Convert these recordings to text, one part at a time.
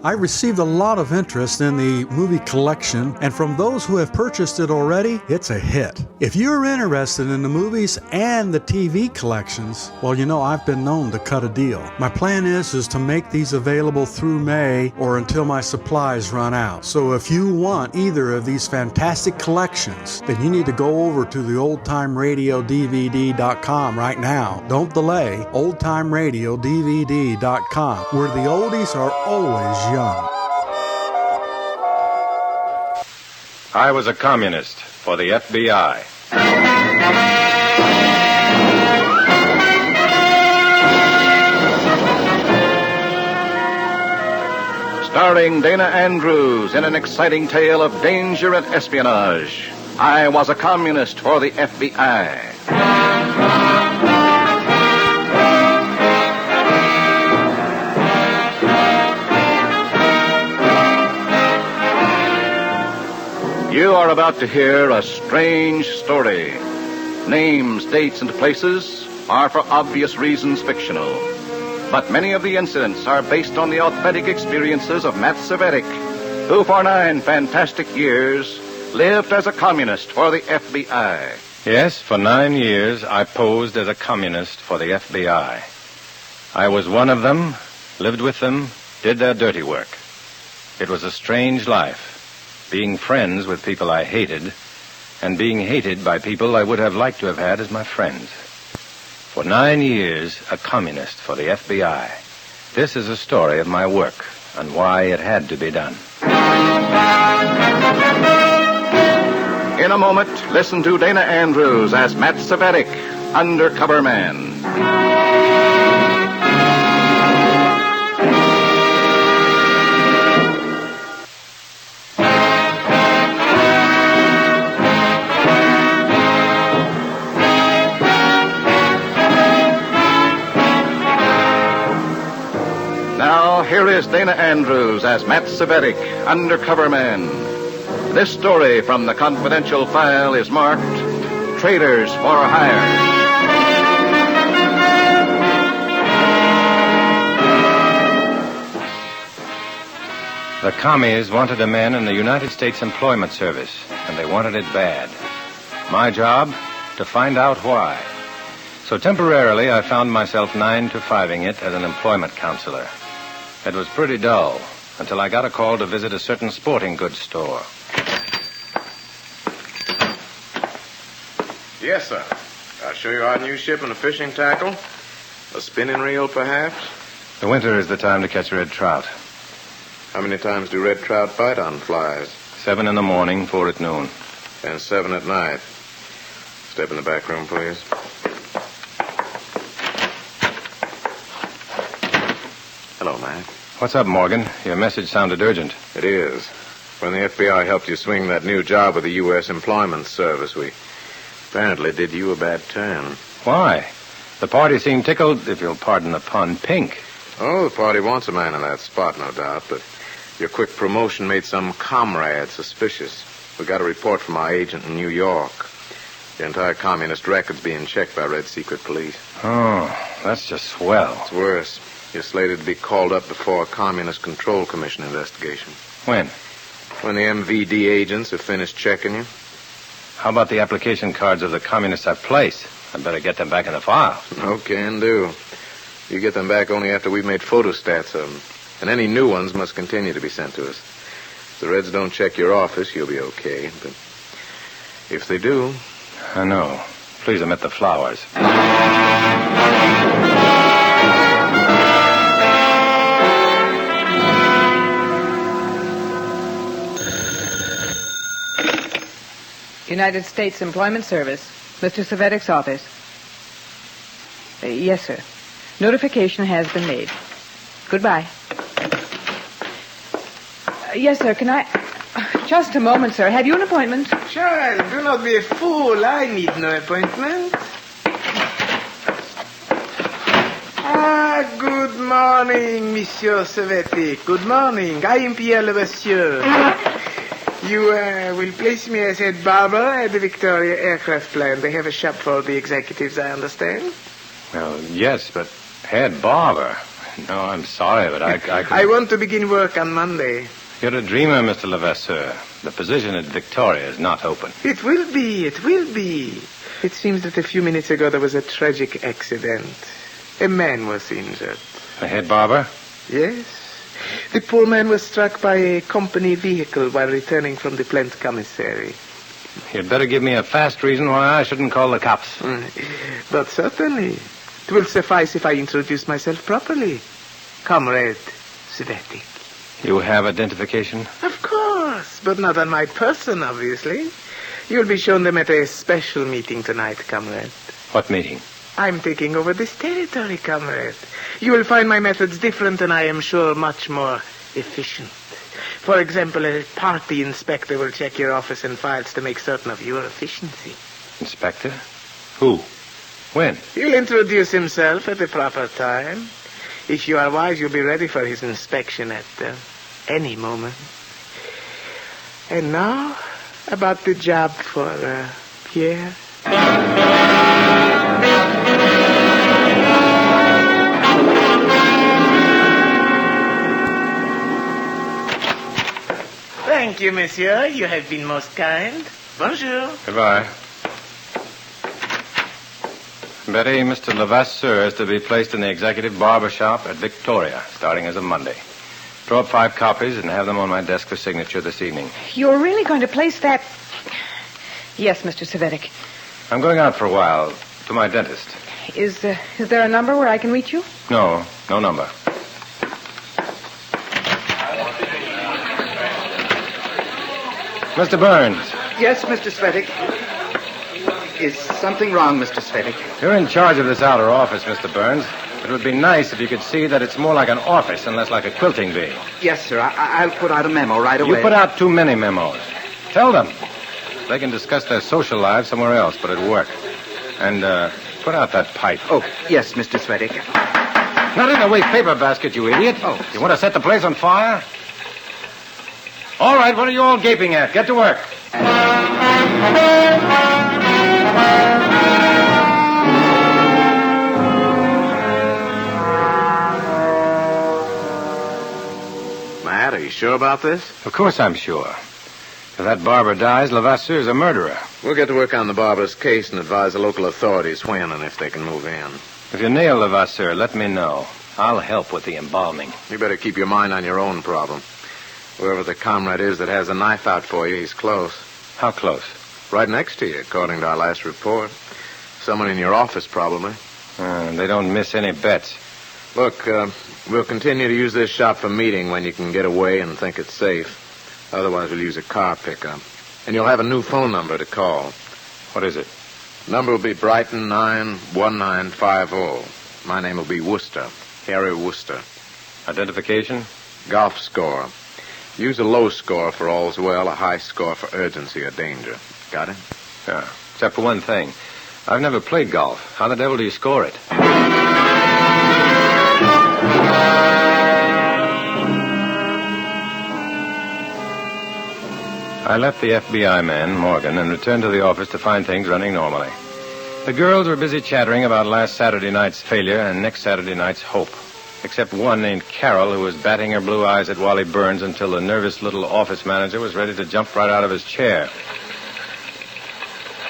I received a lot of interest in the movie collection, and from those who have purchased it already, it's a hit. If you're interested in the movies and the TV collections, well, you know, I've been known to cut a deal. My plan is to make these available through May or until my supplies run out. So if you want either of these fantastic collections, then you need to go over to the oldtimeradiodvd.com right now. Don't delay. oldtimeradiodvd.com, where the oldies are always young. I was a communist for the FBI. Starring Dana Andrews in an exciting tale of danger and espionage. I was a communist for the FBI. You are about to hear a strange story. Names, dates, and places are for obvious reasons fictional. But many of the incidents are based on the authentic experiences of Matthew Cvetic, who for 9 fantastic years lived as a communist for the FBI. Yes, for 9 years I posed as a communist for the FBI. I was one of them, lived with them, did their dirty work. It was a strange life. Being friends with people I hated, and being hated by people I would have liked to have had as my friends. For 9 years, a communist for the FBI. This is a story of my work and why it had to be done. In a moment, listen to Dana Andrews as Matthew Cvetic, undercover man. Here is Dana Andrews as Matthew Cvetic, undercover man. This story from the confidential file is marked Traitors for Hire. The commies wanted a man in the United States Employment Service, and they wanted it bad. My job? To find out why. So temporarily, I found myself 9-to-5ing it as an employment counselor. It was pretty dull until I got a call to visit a certain sporting goods store. Yes, sir. I'll show you our new shipment of fishing tackle. A spinning reel, perhaps. The winter is the time to catch red trout. How many times do red trout bite on flies? 7 in the morning, 4 at noon. And 7 at night. Step in the back room, please. Hello, Mac. What's up, Morgan? Your message sounded urgent. It is. When the FBI helped you swing that new job with the U.S. Employment Service, we apparently did you a bad turn. Why? The party seemed tickled, if you'll pardon the pun, pink. Oh, the party wants a man in that spot, no doubt, but your quick promotion made some comrade suspicious. We got a report from our agent in New York. The entire communist record's being checked by Red Secret Police. Oh, that's just swell. It's worse. You're slated to be called up before a Communist Control Commission investigation. When? When the MVD agents have finished checking you. How about the application cards of the communists I've placed? I'd better get them back in the file. No can do. You get them back only after we've made photostats of them. And any new ones must continue to be sent to us. If the Reds don't check your office, you'll be okay. But if they do... I know. Please omit the flowers. United States Employment Service. Mr. Cvetic's office. Yes, sir. Notification has been made. Goodbye. Yes, sir. Can I... Just a moment, sir. Have you an appointment? Child, do not be a fool. I need no appointment. Good morning, Monsieur Cvetic. Good morning. I am Pierre Levasseur. You will place me as head barber at the Victoria Aircraft Plant. They have a shop for the executives, I understand. Well, yes, but head barber. No, I'm sorry, but I can... I want to begin work on Monday. You're a dreamer, Mr. Levasseur. The position at Victoria is not open. It will be. It seems that a few minutes ago there was a tragic accident. A man was injured. A head barber? Yes. The poor man was struck by a company vehicle while returning from the plant commissary. You'd better give me a fast reason why I shouldn't call the cops. But certainly. It will suffice if I introduce myself properly. Comrade Cvetic. You have identification? Of course, but not on my person, obviously. You'll be shown them at a special meeting tonight, comrade. What meeting? I'm taking over this territory, comrade. You will find my methods different and I am sure much more efficient. For example, a party inspector will check your office and files to make certain of your efficiency. Inspector? Who? When? He'll introduce himself at the proper time. If you are wise, you'll be ready for his inspection at any moment. And now, about the job for Pierre. Thank you, monsieur. You have been most kind. Bonjour. Goodbye. Betty, Mr. Levasseur is to be placed in the executive barber shop at Victoria, starting as of Monday. Draw up 5 copies and have them on my desk for signature this evening. You're really going to place that... Yes, Mr. Cvetic. I'm going out for a while to my dentist. Is there a number where I can reach you? No number. Mr. Burns. Yes, Mr. Cvetic. Is something wrong, Mr. Cvetic? You're in charge of this outer office, Mr. Burns. It would be nice if you could see that it's more like an office and less like a quilting bee. Yes, sir. I'll put out a memo right away. You put out too many memos. Tell them. They can discuss their social lives somewhere else, but at work. And, put out that pipe. Oh, yes, Mr. Cvetic. Not in the waste paper basket, you idiot. Oh. You want to set the place on fire? All right, what are you all gaping at? Get to work. Matt, are you sure about this? Of course I'm sure. If that barber dies, Levasseur's a murderer. We'll get to work on the barber's case and advise the local authorities when and if they can move in. If you nail Levasseur, let me know. I'll help with the embalming. You better keep your mind on your own problem. Whoever the comrade is that has a knife out for you, he's close. How close? Right next to you, according to our last report. Someone in your office, probably. They don't miss any bets. Look, we'll continue to use this shop for meeting when you can get away and think it's safe. Otherwise, we'll use a car pickup. And you'll have a new phone number to call. What is it? Number will be Brighton 91950. My name will be Worcester. Harry Worcester. Identification? Golf score. Use a low score for all's well, a high score for urgency or danger. Got it? Yeah, except for one thing. I've never played golf. How the devil do you score it? I left the FBI man, Morgan, and returned to the office to find things running normally. The girls were busy chattering about last Saturday night's failure and next Saturday night's hope. Except one named Carol, who was batting her blue eyes at Wally Burns until the nervous little office manager was ready to jump right out of his chair.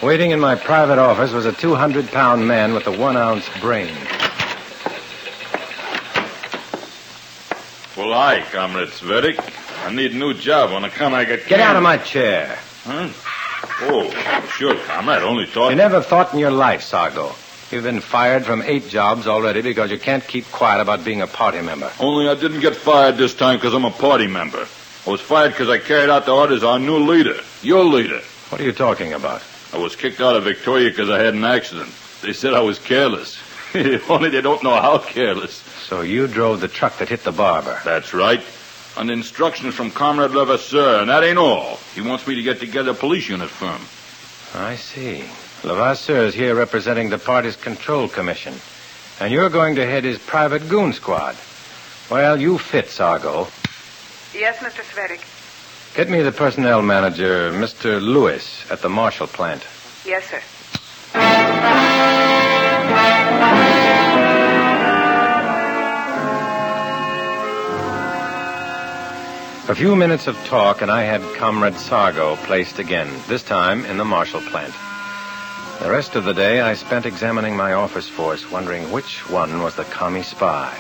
Waiting in my private office was a 200-pound man with a 1-ounce brain. Well, hi, Comrade Cvetic. I need a new job on account I got... Get out of my chair. Huh? Oh, sure, Comrade. Only thought... You never thought in your life, Sargo. You've been fired from 8 jobs already because you can't keep quiet about being a party member. Only I didn't get fired this time because I'm a party member. I was fired because I carried out the orders of our new leader, your leader. What are you talking about? I was kicked out of Victoria because I had an accident. They said I was careless. Only they don't know how careless. So you drove the truck that hit the barber. That's right. On instructions from Comrade Levasseur, and that ain't all. He wants me to get together a police unit for him. I see. Levasseur is here representing the party's control commission. And you're going to head his private goon squad. Well, you fit, Sargo. Yes, Mr. Cvetic. Get me the personnel manager, Mr. Lewis, at the Marshall plant. Yes, sir. A few minutes of talk, and I had Comrade Sargo placed again, this time in the Marshall plant. The rest of the day I spent examining my office force, wondering which one was the commie spy.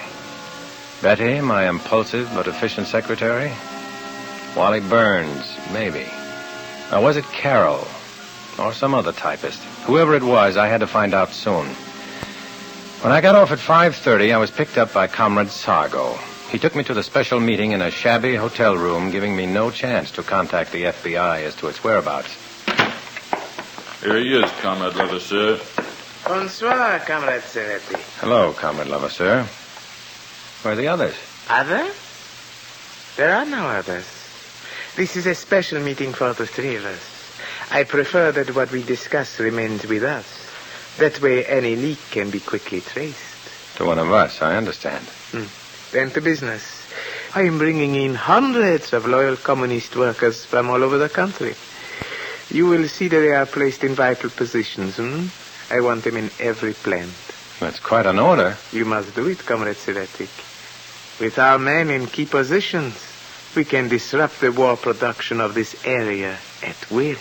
Betty, my impulsive but efficient secretary? Wally Burns, maybe. Or was it Carol? Or some other typist? Whoever it was, I had to find out soon. When I got off at 5:30, I was picked up by Comrade Sargo. He took me to the special meeting in a shabby hotel room, giving me no chance to contact the FBI as to its whereabouts. Here he is, Comrade Levasseur. Bonsoir, Comrade Cvetic. Hello, Comrade Levasseur. Where are the others? Other? There are no others. This is a special meeting for the three of us. I prefer that what we discuss remains with us. That way any leak can be quickly traced. To one of us, I understand. Then to business. I am bringing in hundreds of loyal communist workers from all over the country. You will see that they are placed in vital positions. I want them in every plant. That's quite an order. You must do it, Comrade Cvetic. With our men in key positions, we can disrupt the war production of this area at will.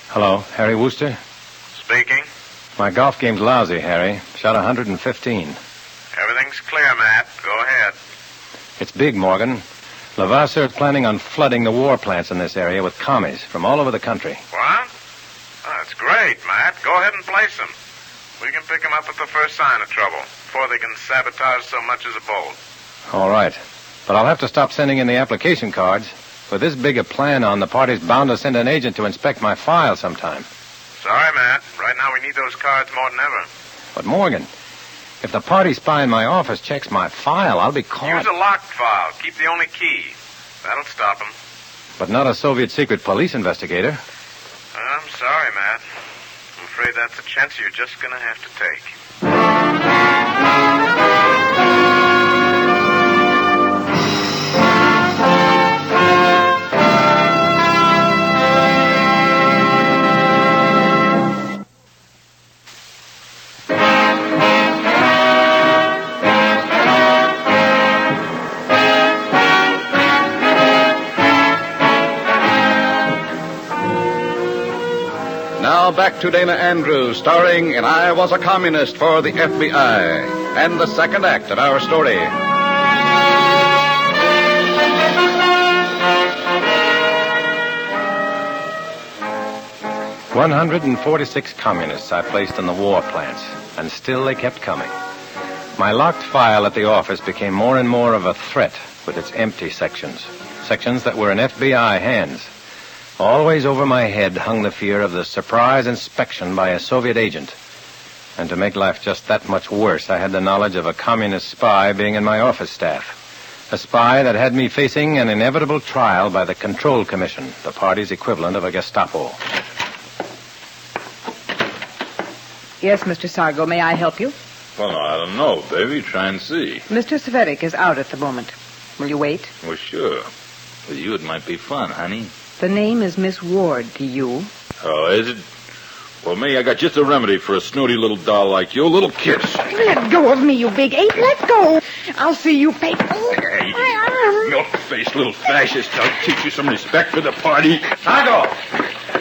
Hello, Harry Wooster? Speaking. My golf game's lousy, Harry. Shot 115. Everything's clear, Matt. Go ahead. It's big, Morgan. Levasseur is planning on flooding the war plants in this area with commies from all over the country. What? Oh, that's great, Matt. Go ahead and place them. We can pick them up at the first sign of trouble, before they can sabotage so much as a bolt. All right. But I'll have to stop sending in the application cards. With this big a plan on, the party's bound to send an agent to inspect my file sometime. Sorry, Matt. Right now we need those cards more than ever. But, Morgan, if the party spy in my office checks my file, I'll be caught. Use a locked file. Keep the only key. That'll stop them. But not a Soviet secret police investigator. I'm sorry, Matt. I'm afraid that's a chance you're just going to have to take. Now back to Dana Andrews, starring in I Was a Communist for the FBI, and the second act of our story. 146 communists I placed in the war plants, and still they kept coming. My locked file at the office became more and more of a threat with its empty sections. Sections that were in FBI hands. Always over my head hung the fear of the surprise inspection by a Soviet agent. And to make life just that much worse, I had the knowledge of a communist spy being in my office staff. A spy that had me facing an inevitable trial by the Control Commission, the party's equivalent of a Gestapo. Yes, Mr. Sargo, may I help you? Well, I don't know, baby. Try and see. Mr. Cvetic is out at the moment. Will you wait? Well, sure. With you, it might be fun, honey. The name is Miss Ward to you. Oh, is it? Well, me, I got just a remedy for a snooty little doll like you. A little kiss. Let go of me, you big ape. Let go. I'll see you pay. Hey, milk-faced little fascist. I'll teach you some respect for the party. Sargo!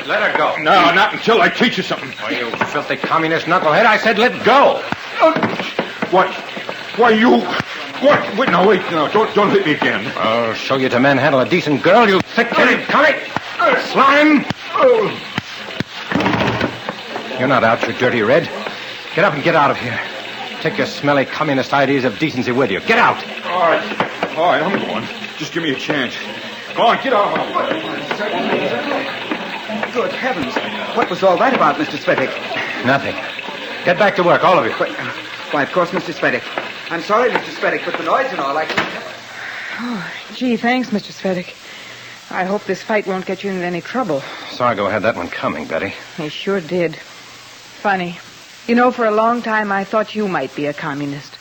Let her go. No, not until I teach you something. Oh, you filthy communist knucklehead. I said let go. What? Why, you... What? Wait, no, wait. No, don't hit me again. I'll show you to manhandle a decent girl, you thick kid. Come it! Slime! You're not out, you dirty red. Get up and get out of here. Take your smelly communist ideas of decency with you. Get out! All right, I'm going. Just give me a chance. Go on, get out of my way. Good heavens. What was all that about, Mr. Cvetic? Nothing. Get back to work, all of you. Why, of course, Mr. Cvetic. I'm sorry, Mr. Cvetic, but the noise and all, Oh, gee, thanks, Mr. Cvetic. I hope this fight won't get you into any trouble. Sargo had that one coming, Betty. He sure did. Funny. You know, for a long time I thought you might be a communist.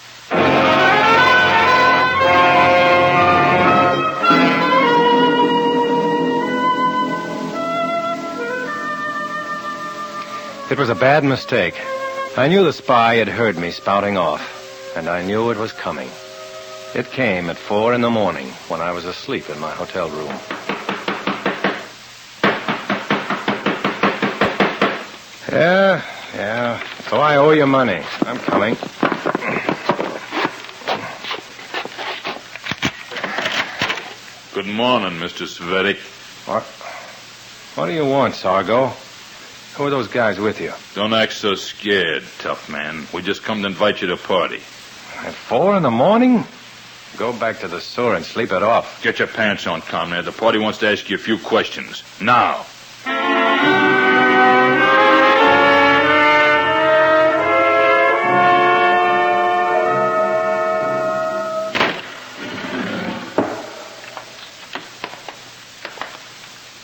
It was a bad mistake. I knew the spy had heard me spouting off, and I knew it was coming. It came at 4 a.m. when I was asleep in my hotel room. Yeah. So I owe you money. I'm coming. Good morning, Mr. Cvetic. What do you want, Sargo? Who are those guys with you? Don't act so scared, tough man. We just come to invite you to party. At 4 a.m? Go back to the store and sleep it off. Get your pants on, comrade. The party wants to ask you a few questions. Now.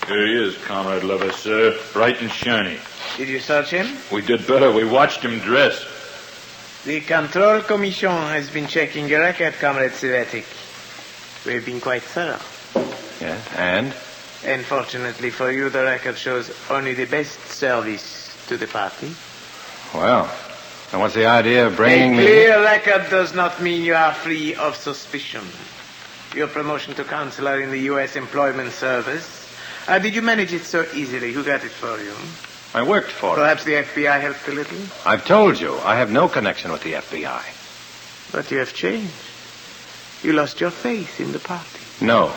Here he is, Comrade Levasseur. Bright and shiny. Did you search him? We did better. We watched him dress. The Control Commission has been checking your record, Comrade Cvetic. We've been quite thorough. Yeah, and? Unfortunately for you, the record shows only the best service to the party. Well, and what's the idea of bringing me... A clear record does not mean you are free of suspicion. Your promotion to counselor in the U.S. Employment Service... did you manage it so easily? Who got it for you? I worked for it. Perhaps the FBI helped a little? I've told you, I have no connection with the FBI. But you have changed. You lost your faith in the party. No.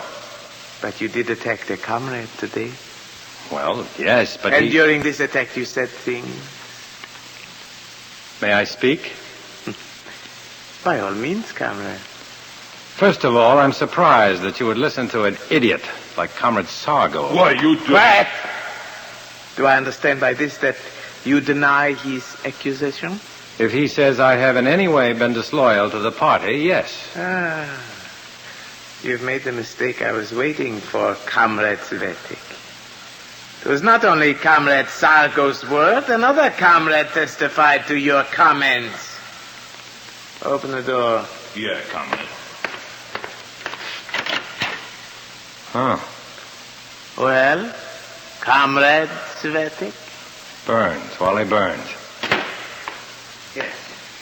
But you did attack the comrade today. Well, yes, but And during this attack you said things. May I speak? By all means, comrade. First of all, I'm surprised that you would listen to an idiot like Comrade Sargo. Why, you do... What? Do I understand by this that you deny his accusation? If he says I have in any way been disloyal to the party, yes. You've made the mistake I was waiting for, Comrade Cvetic. It was not only Comrade Sargo's word, another comrade testified to your comments. Open the door. Yeah, comrade. Huh. Well, Comrade Cvetic? Burns, Wally Burns. Yes,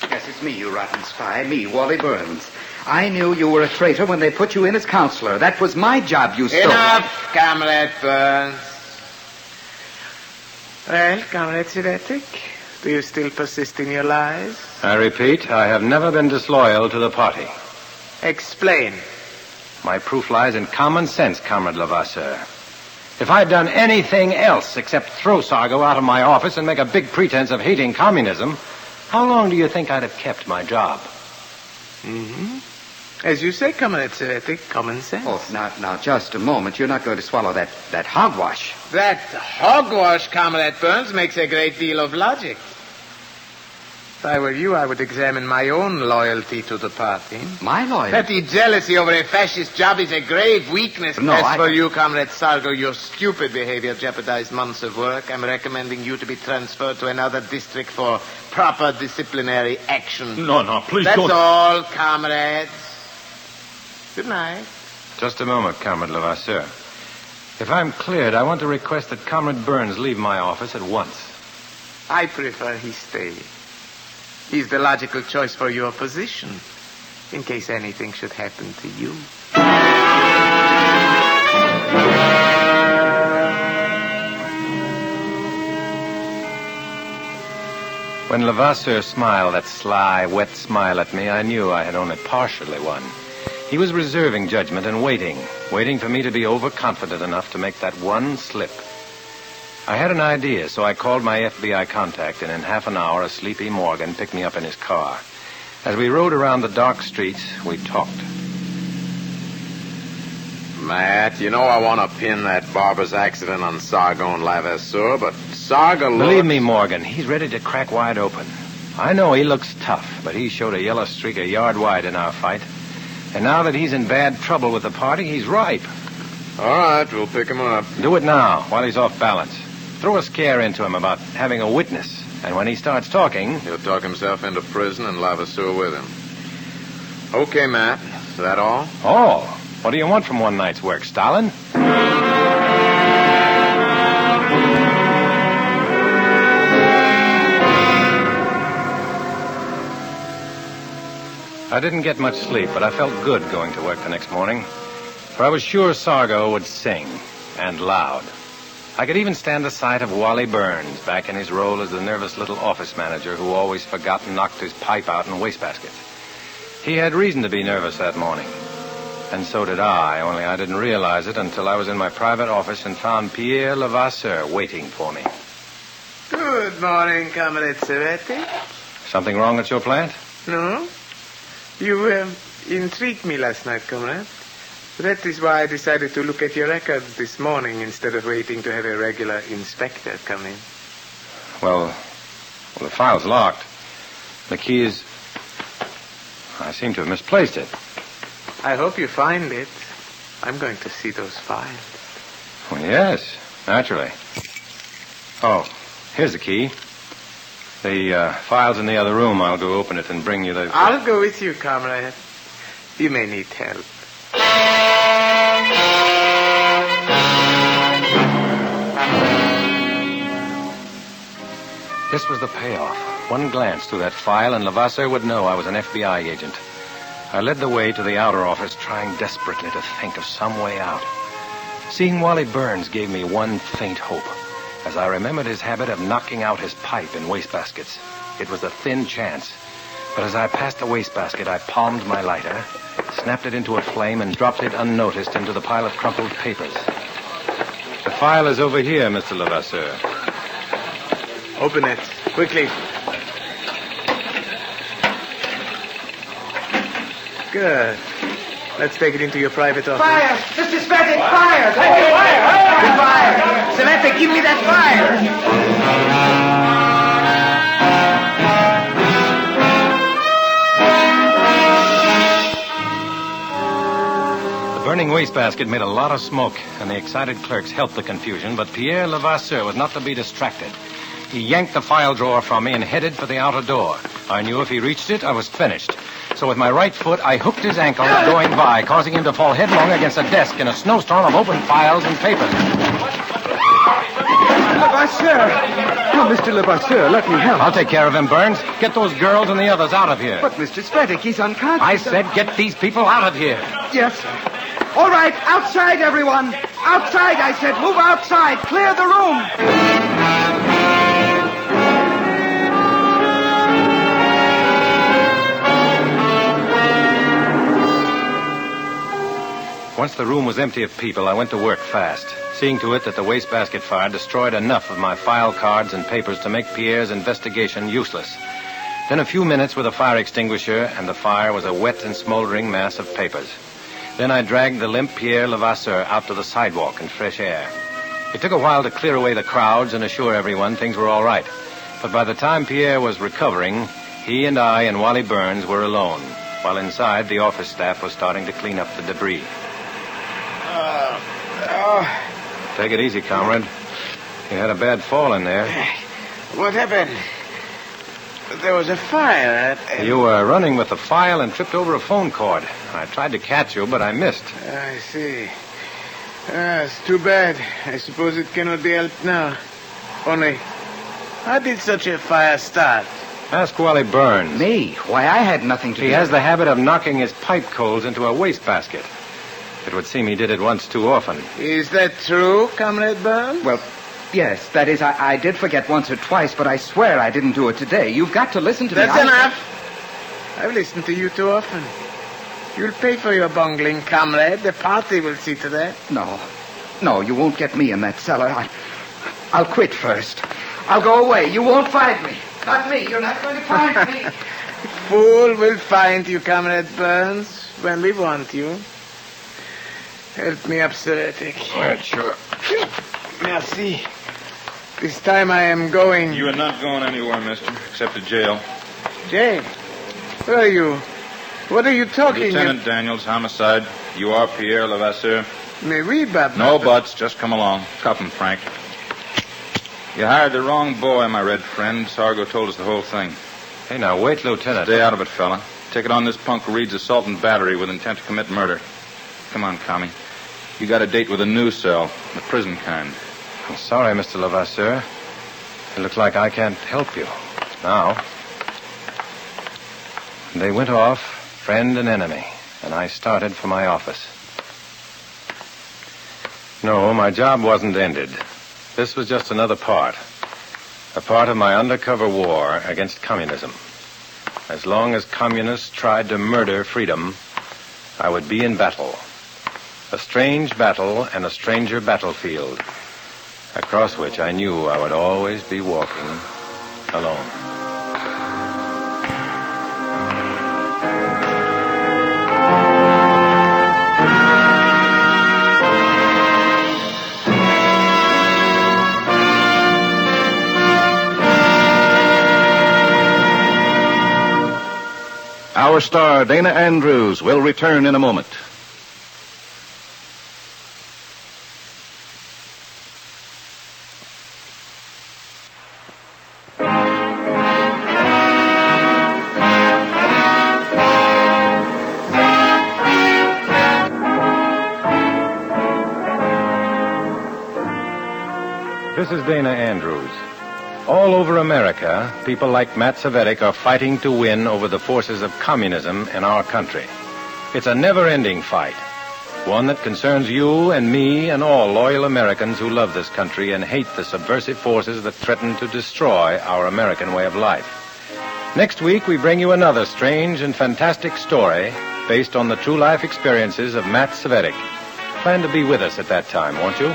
it's me, you rotten spy. Me, Wally Burns. I knew you were a traitor when they put you in as counselor. That was my job, you stole. Enough, Comrade Burns. Well, Comrade Cvetic, do you still persist in your lies? I repeat, I have never been disloyal to the party. Explain. My proof lies in common sense, Comrade Levasseur. If I'd done anything else except throw Sargo out of my office and make a big pretense of hating communism, how long do you think I'd have kept my job? Mm-hmm. As you say, Comrade Cvetic, common sense. Oh, now, just a moment. You're not going to swallow that hogwash. That hogwash, Comrade Burns, makes a great deal of logic. If I were you, I would examine my own loyalty to the party. My loyalty? Petty jealousy over a fascist job is a grave weakness. No, As for you, Comrade Sargo, your stupid behavior jeopardized months of work. I'm recommending you to be transferred to another district for proper disciplinary action. No, please That's don't... That's all, comrades. Good night. Just a moment, Comrade Levasseur. If I'm cleared, I want to request that Comrade Burns leave my office at once. I prefer he stay. He's the logical choice for your position, in case anything should happen to you. When Levasseur smiled that sly, wet smile at me, I knew I had only partially won. He was reserving judgment and waiting for me to be overconfident enough to make that one slip. I had an idea, so I called my FBI contact, and in half an hour, a sleepy Morgan picked me up in his car. As we rode around the dark streets, we talked. Matt, you know I want to pin that barber's accident on Sargo and Levasseur, but Sargo looks... Believe me, Morgan, he's ready to crack wide open. I know he looks tough, but he showed a yellow streak a yard wide in our fight. And now that he's in bad trouble with the party, he's ripe. All right, we'll pick him up. Do it now, while he's off balance. Throw a scare into him about having a witness. And when he starts talking... He'll talk himself into prison and Levasseur with him. Okay, Matt. Is that all? Oh, what do you want from one night's work, Stalin? I didn't get much sleep, but I felt good going to work the next morning. For I was sure Sargo would sing, and loud. I could even stand the sight of Wally Burns back in his role as the nervous little office manager who always forgot and knocked his pipe out in wastebaskets. He had reason to be nervous that morning. And so did I, only I didn't realize it until I was in my private office and found Pierre Levasseur waiting for me. Good morning, Comrade Cvetic. Something wrong at your plant? No? You intrigued me last night, Comrade. That is why I decided to look at your records this morning instead of waiting to have a regular inspector come in. Well, the file's locked. The key is... I seem to have misplaced it. I hope you find it. I'm going to see those files. Well, yes, naturally. Oh, here's the key. The file's in the other room. I'll go open it and bring you the... I'll go with you, Comrade. You may need help. This was the payoff. One glance through that file, and Levasseur would know I was an FBI agent. I led the way to the outer office, trying desperately to think of some way out. Seeing Wally Burns gave me one faint hope, as I remembered his habit of knocking out his pipe in wastebaskets. It was a thin chance. But as I passed the wastebasket, I palmed my lighter, snapped it into a flame, and dropped it unnoticed into the pile of crumpled papers. The file is over here, Mr. Levasseur. Open it, quickly. Good. Let's take it into your private office. Fire! Mr. Cvetic, fire! Hey, fire! Fire! Cvetic, give me that The burning wastebasket made a lot of smoke, and the excited clerks helped the confusion, but Pierre Levasseur was not to be distracted. He yanked the file drawer from me and headed for the outer door. I knew if he reached it, I was finished. So with my right foot, I hooked his ankle going by, causing him to fall headlong against a desk in a snowstorm of open files and papers. Levasseur! Oh, Mr. Levasseur, let me help. I'll take care of him, Burns. Get those girls and the others out of here. But, Mr. Cvetic, he's unconscious. I said get these people out of here. Yes, sir. All right, outside, everyone. Outside, I said. Move outside. Clear the room. Once the room was empty of people, I went to work fast, seeing to it that the wastebasket fire destroyed enough of my file cards and papers to make Pierre's investigation useless. Then a few minutes with a fire extinguisher, and the fire was a wet and smoldering mass of papers. Then I dragged the limp Pierre Levasseur out to the sidewalk in fresh air. It took a while to clear away the crowds and assure everyone things were all right. But by the time Pierre was recovering, he and I and Wally Burns were alone, while inside the office staff was starting to clean up the debris. Take it easy, comrade. You had a bad fall in there. What happened? There was a fire. You were running with the file and tripped over a phone cord. I tried to catch you, but I missed. I see. It's too bad. I suppose it cannot be helped now. Only, how did such a fire start? Ask Wally Burns. Me? Why, I had nothing to do. He has the habit of knocking his pipe coals into a wastebasket. It would seem he did it once too often. Is that true, Comrade Burns? Well, yes. That is, I did forget once or twice, but I swear I didn't do it today. You've got to listen to me. That's enough. I've listened to you too often. You'll pay for your bungling, comrade. The party will see to that. No, you won't get me in that cellar. I'll quit first. I'll go away. You won't find me. Not me. You're not going to find me. Fool will find you, Comrade Burns, when we want you. Help me up, Cvetic. Right, sure. Merci. This time I am going... You are not going anywhere, mister, except to jail. Jail? Where are you? What are you talking about? Lieutenant Daniels, homicide. You are Pierre Levasseur. Mais oui, Bob. No buts. Just come along. Cuff him, Frank. You hired the wrong boy, my red friend. Sargo told us the whole thing. Hey, now, wait, Lieutenant. Stay out of it, fella. Take it on this punk Reed's assault and battery with intent to commit murder. Come on, Commie. You got a date with a new cell, the prison kind. I'm sorry, Mr. Levasseur. It looks like I can't help you. Now. They went off, friend and enemy, and I started for my office. No, my job wasn't ended. This was just another part. A part of my undercover war against communism. As long as communists tried to murder freedom, I would be in battle. A strange battle and a stranger battlefield, across which I knew I would always be walking alone. Our star, Dana Andrews, will return in a moment. This is Dana Andrews. All over America, people like Matt Cvetic are fighting to win over the forces of communism in our country. It's a never-ending fight, one that concerns you and me and all loyal Americans who love this country and hate the subversive forces that threaten to destroy our American way of life. Next week, we bring you another strange and fantastic story based on the true life experiences of Matt Cvetic. Plan to be with us at that time, won't you?